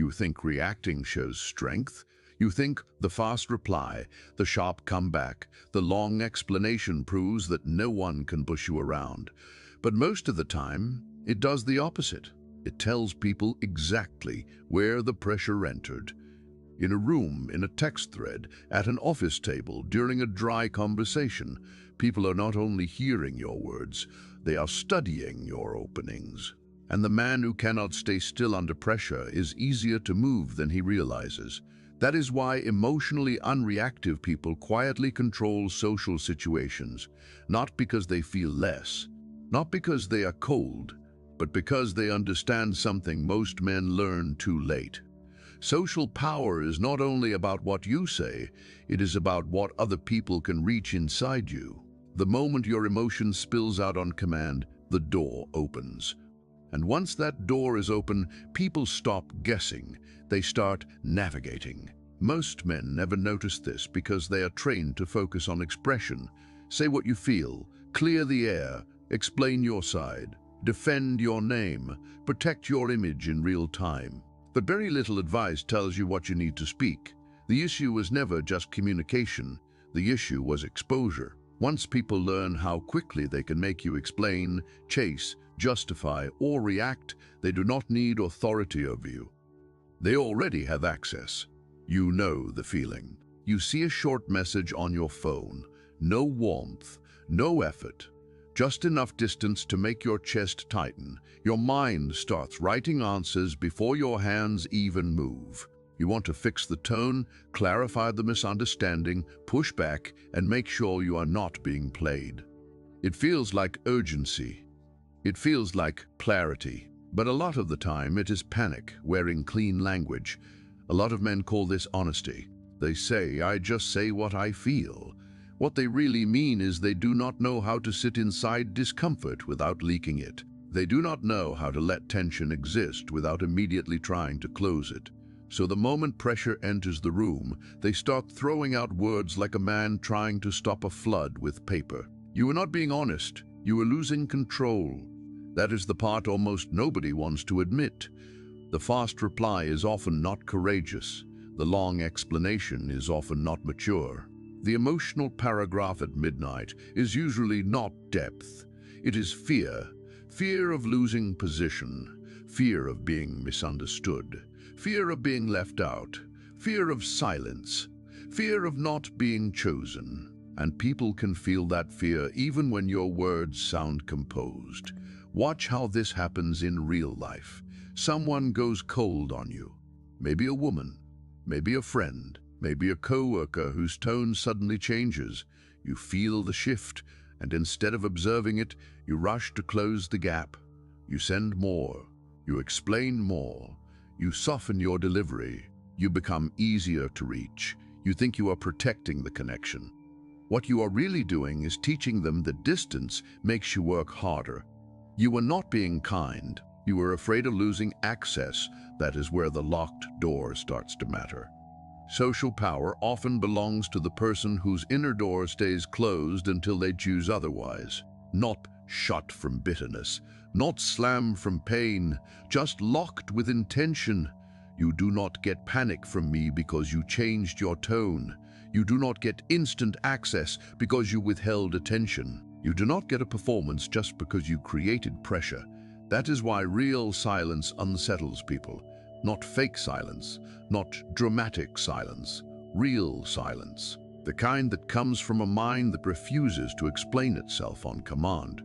You think reacting shows strength. You think the fast reply, the sharp comeback, the long explanation proves that no one can push you around. But most of the time, it does the opposite. It tells people exactly where the pressure entered. In a room, in a text thread, at an office table, during a dry conversation, people are not only hearing your words, they are studying your openings. And the man who cannot stay still under pressure is easier to move than he realizes. That is why emotionally unreactive people quietly control social situations, not because they feel less, not because they are cold, but because they understand something most men learn too late. Social power is not only about what you say, it is about what other people can reach inside you. The moment your emotion spills out on command, the door opens. And once that door is open, people stop guessing. They start navigating. Most men never notice this because they are trained to focus on expression. Say what you feel, clear the air, explain your side, defend your name, protect your image in real time. But very little advice tells you what you need to speak. The issue was never just communication. The issue was exposure. Once people learn how quickly they can make you explain, chase, justify, or react, they do not need authority over you. They already have access. You know the feeling. You see a short message on your phone. No warmth, no effort. Just enough distance to make your chest tighten. Your mind starts writing answers before your hands even move. You want to fix the tone, clarify the misunderstanding, push back, and make sure you are not being played. It feels like urgency. It feels like clarity. But a lot of the time it is panic, wearing clean language. A lot of men call this honesty. They say, "I just say what I feel." What they really mean is they do not know how to sit inside discomfort without leaking it. They do not know how to let tension exist without immediately trying to close it. So the moment pressure enters the room, they start throwing out words like a man trying to stop a flood with paper. You are not being honest. You are losing control. That is the part almost nobody wants to admit. The fast reply is often not courageous. The long explanation is often not mature. The emotional paragraph at midnight is usually not depth. It is fear. Fear of losing position. Fear of being misunderstood. Fear of being left out. Fear of silence. Fear of not being chosen. And people can feel that fear even when your words sound composed. Watch how this happens in real life. Someone goes cold on you. Maybe a woman, maybe a friend, maybe a coworker whose tone suddenly changes. You feel the shift, and instead of observing it, you rush to close the gap. You send more. You explain more. You soften your delivery. You become easier to reach. You think you are protecting the connection. What you are really doing is teaching them that distance makes you work harder. You are not being kind. You are afraid of losing access. That is where the locked door starts to matter. Social power often belongs to the person whose inner door stays closed until they choose otherwise. Not shut from bitterness, not slammed from pain, just locked with intention. You do not get panic from me because you changed your tone. You do not get instant access because you withheld attention. You do not get a performance just because you created pressure. That is why real silence unsettles people. Not fake silence, not dramatic silence, real silence. The kind that comes from a mind that refuses to explain itself on command.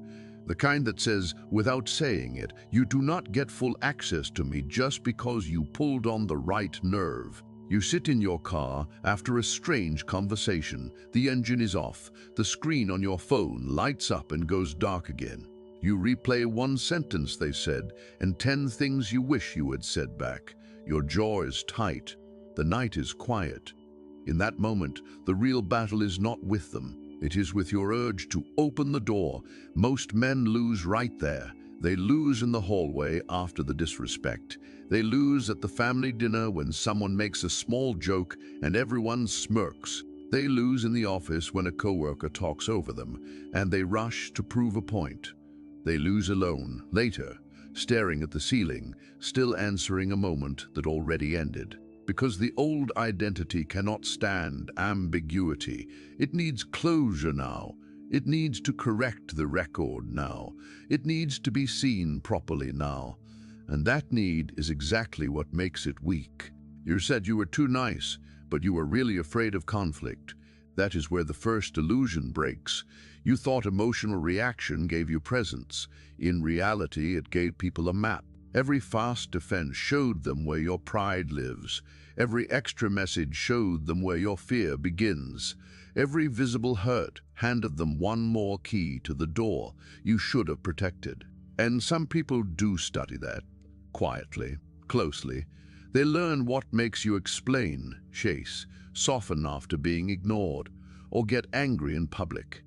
The kind that says, without saying it, you do not get full access to me just because you pulled on the right nerve. You sit in your car after a strange conversation. The engine is off. The screen on your phone lights up and goes dark again. You replay one sentence they said and 10 things you wish you had said back. Your jaw is tight. The night is quiet. In that moment, the real battle is not with them. It is with your urge to open the door. Most men lose right there. They lose in the hallway after the disrespect. They lose at the family dinner when someone makes a small joke and everyone smirks. They lose in the office when a coworker talks over them, and they rush to prove a point. They lose alone, later, staring at the ceiling, still answering a moment that already ended. Because the old identity cannot stand ambiguity. It needs closure now. It needs to correct the record now. It needs to be seen properly now. And that need is exactly what makes it weak. You said you were too nice, but you were really afraid of conflict. That is where the first illusion breaks. You thought emotional reaction gave you presence. In reality, it gave people a map. Every fast defense showed them where your pride lives. Every extra message showed them where your fear begins. Every visible hurt handed them one more key to the door you should have protected. And some people do study that, quietly, closely. They learn what makes you explain, chase, soften after being ignored, or get angry in public.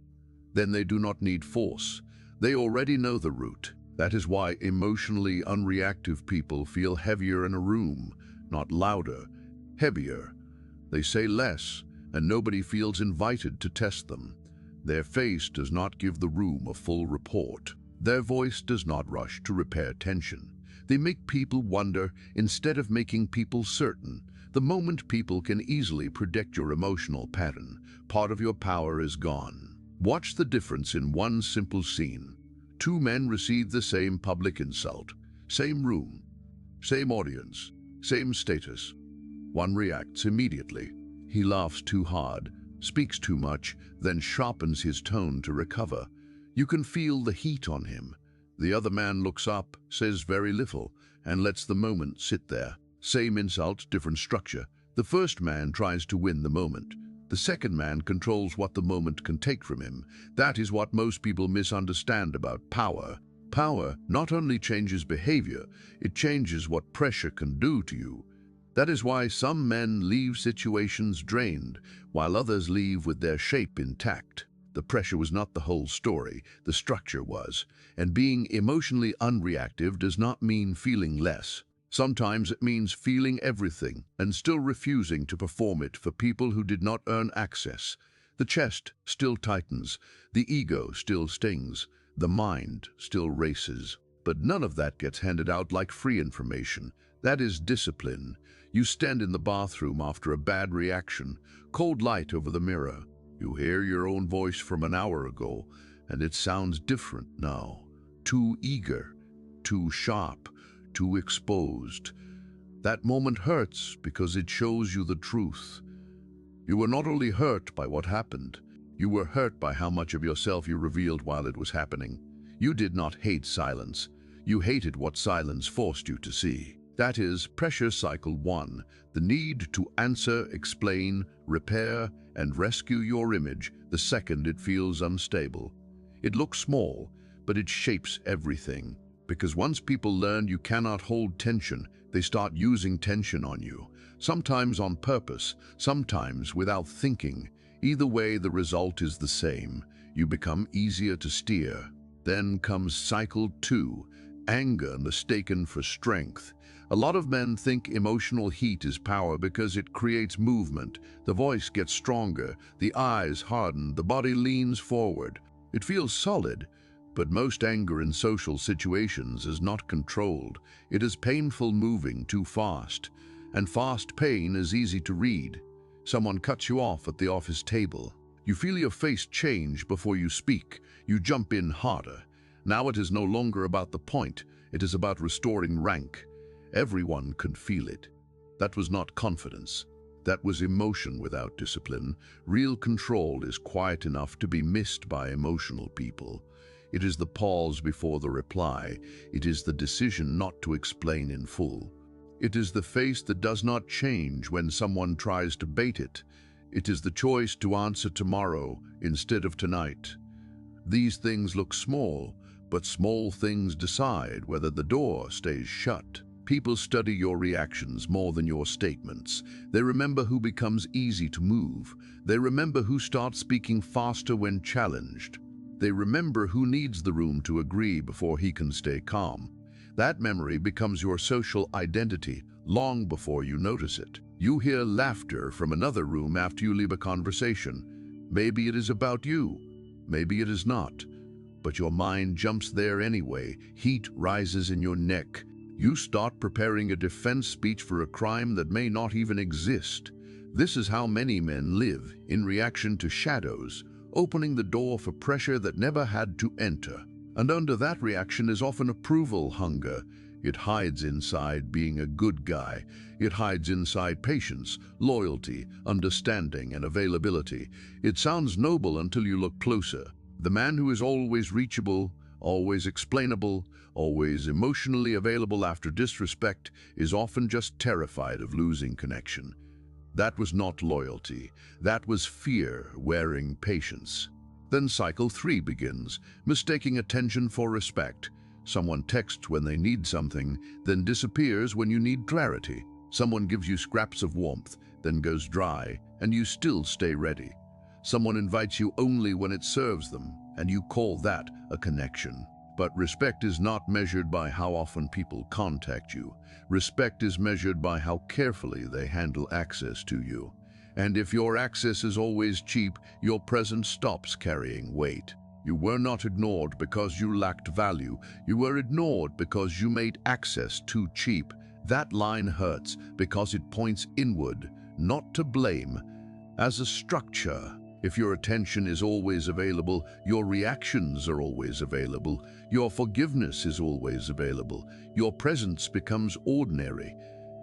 Then they do not need force. They already know the route. That is why emotionally unreactive people feel heavier in a room, not louder, heavier. They say less, and nobody feels invited to test them. Their face does not give the room a full report. Their voice does not rush to repair tension. They make people wonder instead of making people certain. The moment people can easily predict your emotional pattern, part of your power is gone. Watch the difference in one simple scene. Two men receive the same public insult, same room, same audience, same status. One reacts immediately. He laughs too hard, speaks too much, then sharpens his tone to recover. You can feel the heat on him. The other man looks up, says very little, and lets the moment sit there. Same insult, different structure. The first man tries to win the moment. The second man controls what the moment can take from him. That is what most people misunderstand about power. Power not only changes behavior, it changes what pressure can do to you. That is why some men leave situations drained, while others leave with their shape intact. The pressure was not the whole story, the structure was. And being emotionally unreactive does not mean feeling less. Sometimes it means feeling everything and still refusing to perform it for people who did not earn access. The chest still tightens, the ego still stings, the mind still races. But none of that gets handed out like free information. That is discipline. You stand in the bathroom after a bad reaction, cold light over the mirror. You hear your own voice from an hour ago, and it sounds different now. Too eager, too sharp, too exposed. That moment hurts because it shows you the truth. You were not only hurt by what happened, you were hurt by how much of yourself you revealed while it was happening. You did not hate silence. You hated what silence forced you to see. That is pressure cycle 1, the need to answer, explain, repair, and rescue your image the second it feels unstable. It looks small, but it shapes everything. Because once people learn you cannot hold tension, they start using tension on you. Sometimes on purpose, sometimes without thinking. Either way, the result is the same. You become easier to steer. Then comes cycle 2, anger mistaken for strength. A lot of men think emotional heat is power because it creates movement. The voice gets stronger, the eyes harden, the body leans forward. It feels solid. But most anger in social situations is not controlled. It is painful moving too fast. And fast pain is easy to read. Someone cuts you off at the office table. You feel your face change before you speak. You jump in harder. Now it is no longer about the point. It is about restoring rank. Everyone could feel it. That was not confidence. That was emotion without discipline. Real control is quiet enough to be missed by emotional people. It is the pause before the reply. It is the decision not to explain in full. It is the face that does not change when someone tries to bait it. It is the choice to answer tomorrow instead of tonight. These things look small, but small things decide whether the door stays shut. People study your reactions more than your statements. They remember who becomes easy to move. They remember who starts speaking faster when challenged. They remember who needs the room to agree before he can stay calm. That memory becomes your social identity long before you notice it. You hear laughter from another room after you leave a conversation. Maybe it is about you, maybe it is not. but your mind jumps there anyway. Heat rises in your neck. You start preparing a defense speech for a crime that may not even exist. This is how many men live, in reaction to shadows, opening the door for pressure that never had to enter. And under that reaction is often approval hunger. It hides inside being a good guy. It hides inside patience, loyalty, understanding, and availability. It sounds noble until you look closer. The man who is always reachable, always explainable, always emotionally available after disrespect is often just terrified of losing connection. That was not loyalty. That was fear wearing patience. Then cycle 3 begins, mistaking attention for respect. Someone texts when they need something, then disappears when you need clarity. Someone gives you scraps of warmth, then goes dry, and you still stay ready. Someone invites you only when it serves them, and you call that a connection. But respect is not measured by how often people contact you. Respect is measured by how carefully they handle access to you. And if your access is always cheap, your presence stops carrying weight. You were not ignored because you lacked value. You were ignored because you made access too cheap. That line hurts because it points inward, not to blame. As a structure, if your attention is always available, your reactions are always available, your forgiveness is always available, your presence becomes ordinary.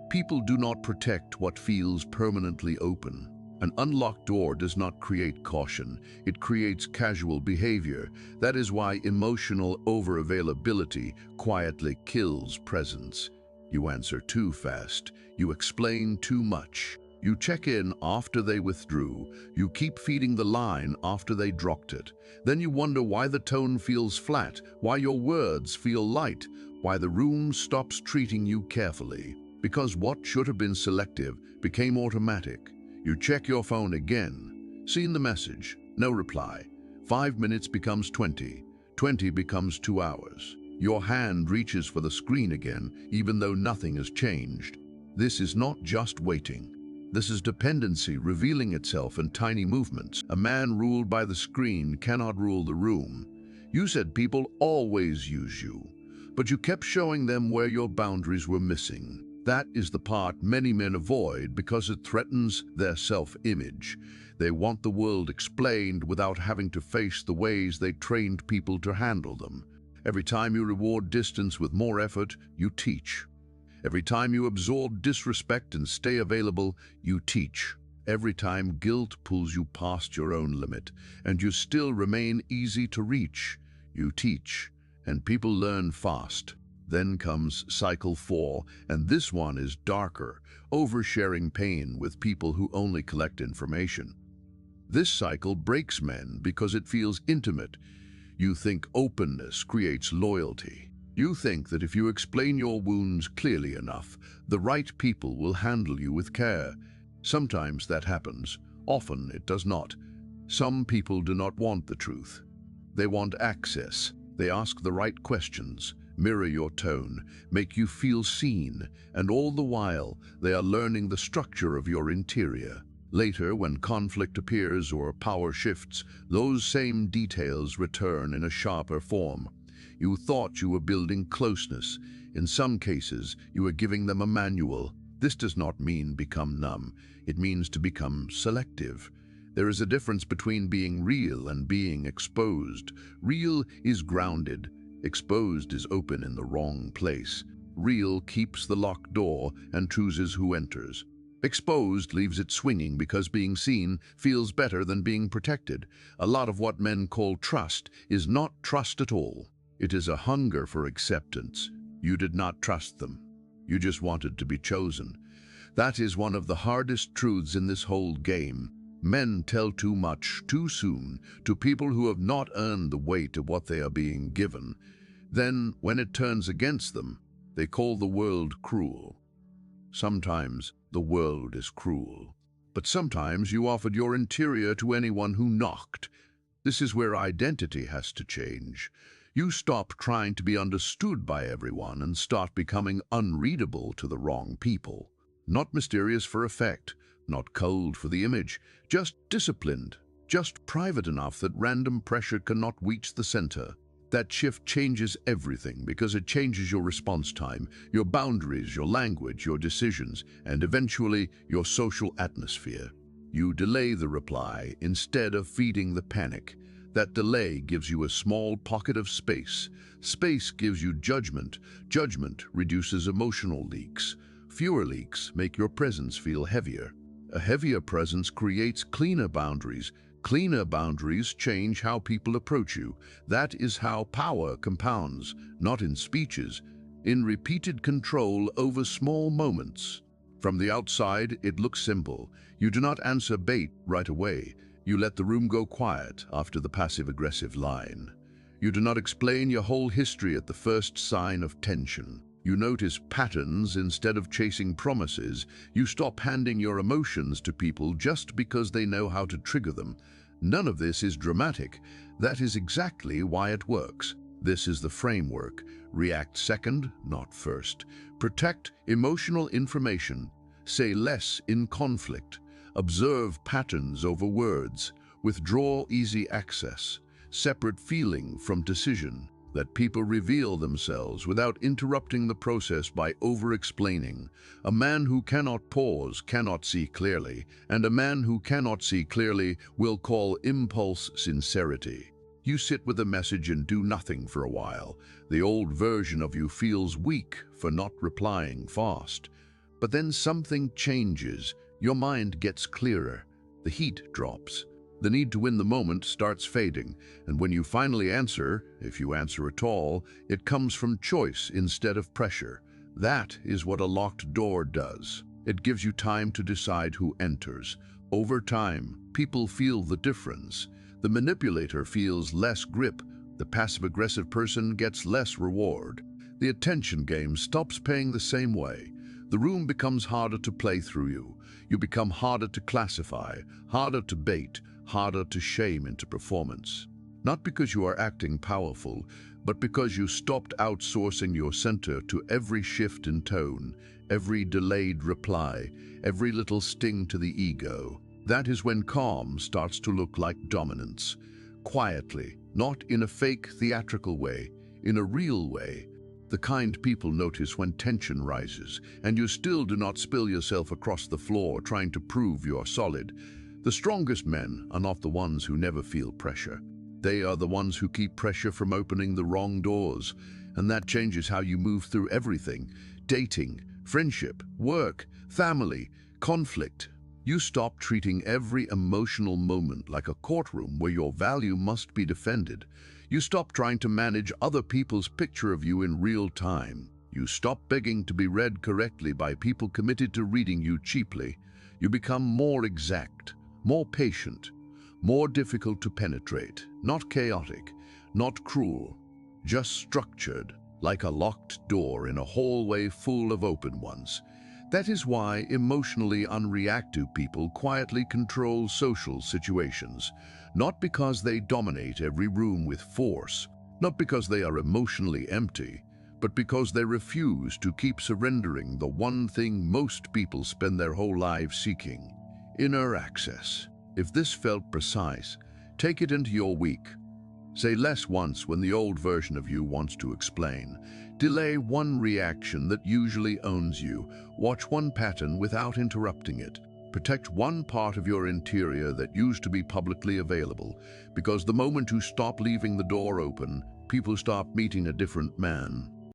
People do not protect what feels permanently open. An unlocked door does not create caution, it creates casual behavior. That is why emotional over-availability quietly kills presence. You answer too fast, you explain too much. You check in after they withdrew. You keep feeding the line after they dropped it. Then you wonder why the tone feels flat, why your words feel light, why the room stops treating you carefully. Because what should have been selective became automatic. You check your phone again. Seen the message, no reply. 5 minutes becomes 20. 20 becomes 2 hours. Your hand reaches for the screen again, even though nothing has changed. This is not just waiting. This is dependency revealing itself in tiny movements. A man ruled by the screen cannot rule the room. You said people always use you, but you kept showing them where your boundaries were missing. That is the part many men avoid because it threatens their self-image. They want the world explained without having to face the ways they trained people to handle them. Every time you reward distance with more effort, you teach. Every time you absorb disrespect and stay available, you teach. Every time guilt pulls you past your own limit, and you still remain easy to reach, you teach. And people learn fast. Then comes cycle 4, and this one is darker, oversharing pain with people who only collect information. This cycle breaks men because it feels intimate. You think openness creates loyalty. You think that if you explain your wounds clearly enough, the right people will handle you with care. Sometimes that happens. Often it does not. Some people do not want the truth. They want access. They ask the right questions, mirror your tone, make you feel seen, and all the while they are learning the structure of your interior. Later, when conflict appears or power shifts, those same details return in a sharper form. You thought you were building closeness. In some cases, you were giving them a manual. This does not mean become numb. It means to become selective. There is a difference between being real and being exposed. Real is grounded. Exposed is open in the wrong place. Real keeps the locked door and chooses who enters. Exposed leaves it swinging because being seen feels better than being protected. A lot of what men call trust is not trust at all. It is a hunger for acceptance. You did not trust them. You just wanted to be chosen. That is one of the hardest truths in this whole game. Men tell too much too soon to people who have not earned the weight of what they are being given. Then, when it turns against them, they call the world cruel. Sometimes the world is cruel. But sometimes you offered your interior to anyone who knocked. This is where identity has to change. You stop trying to be understood by everyone and start becoming unreadable to the wrong people. Not mysterious for effect, not cold for the image, just disciplined, just private enough that random pressure cannot reach the center. That shift changes everything because it changes your response time, your boundaries, your language, your decisions, and eventually your social atmosphere. You delay the reply instead of feeding the panic. That delay gives you a small pocket of space. Space gives you judgment. Judgment reduces emotional leaks. Fewer leaks make your presence feel heavier. A heavier presence creates cleaner boundaries. Cleaner boundaries change how people approach you. That is how power compounds, not in speeches, in repeated control over small moments. From the outside, it looks simple. You do not answer bait right away. You let the room go quiet after the passive-aggressive line. You do not explain your whole history at the first sign of tension. You notice patterns instead of chasing promises. You stop handing your emotions to people just because they know how to trigger them. None of this is dramatic. That is exactly why it works. This is the framework. React second, not first. Protect emotional information. Say less in conflict. Observe patterns over words. Withdraw easy access. Separate feeling from decision. Let people reveal themselves without interrupting the process by over-explaining. A man who cannot pause cannot see clearly, and a man who cannot see clearly will call impulse sincerity. You sit with a message and do nothing for a while. The old version of you feels weak for not replying fast. But then something changes. Your mind gets clearer. The heat drops. The need to win the moment starts fading, and when you finally answer, if you answer at all, it comes from choice instead of pressure. That is what a locked door does. It gives you time to decide who enters. Over time, people feel the difference. The manipulator feels less grip. The passive-aggressive person gets less reward. The attention game stops paying the same way. The room becomes harder to play through you. You become harder to classify, harder to bait, harder to shame into performance. Not because you are acting powerful, but because you stopped outsourcing your center to every shift in tone, every delayed reply, every little sting to the ego. That is when calm starts to look like dominance. Quietly, not in a fake theatrical way, in a real way. The kind people notice when tension rises, and you still do not spill yourself across the floor trying to prove you're solid. The strongest men are not the ones who never feel pressure. They are the ones who keep pressure from opening the wrong doors, and that changes how you move through everything. Dating, friendship, work, family, conflict. You stop treating every emotional moment like a courtroom where your value must be defended. You stop trying to manage other people's picture of you in real time. You stop begging to be read correctly by people committed to reading you cheaply. You become more exact, more patient, more difficult to penetrate, not chaotic, not cruel, just structured, like a locked door in a hallway full of open ones. That is why emotionally unreactive people quietly control social situations, not because they dominate every room with force, not because they are emotionally empty, but because they refuse to keep surrendering the one thing most people spend their whole lives seeking: inner access. If this felt precise, take it into your week. Say less once when the old version of you wants to explain. Delay one reaction that usually owns you. Watch one pattern without interrupting it. Protect one part of your interior that used to be publicly available, because the moment you stop leaving the door open, people stop meeting a different man.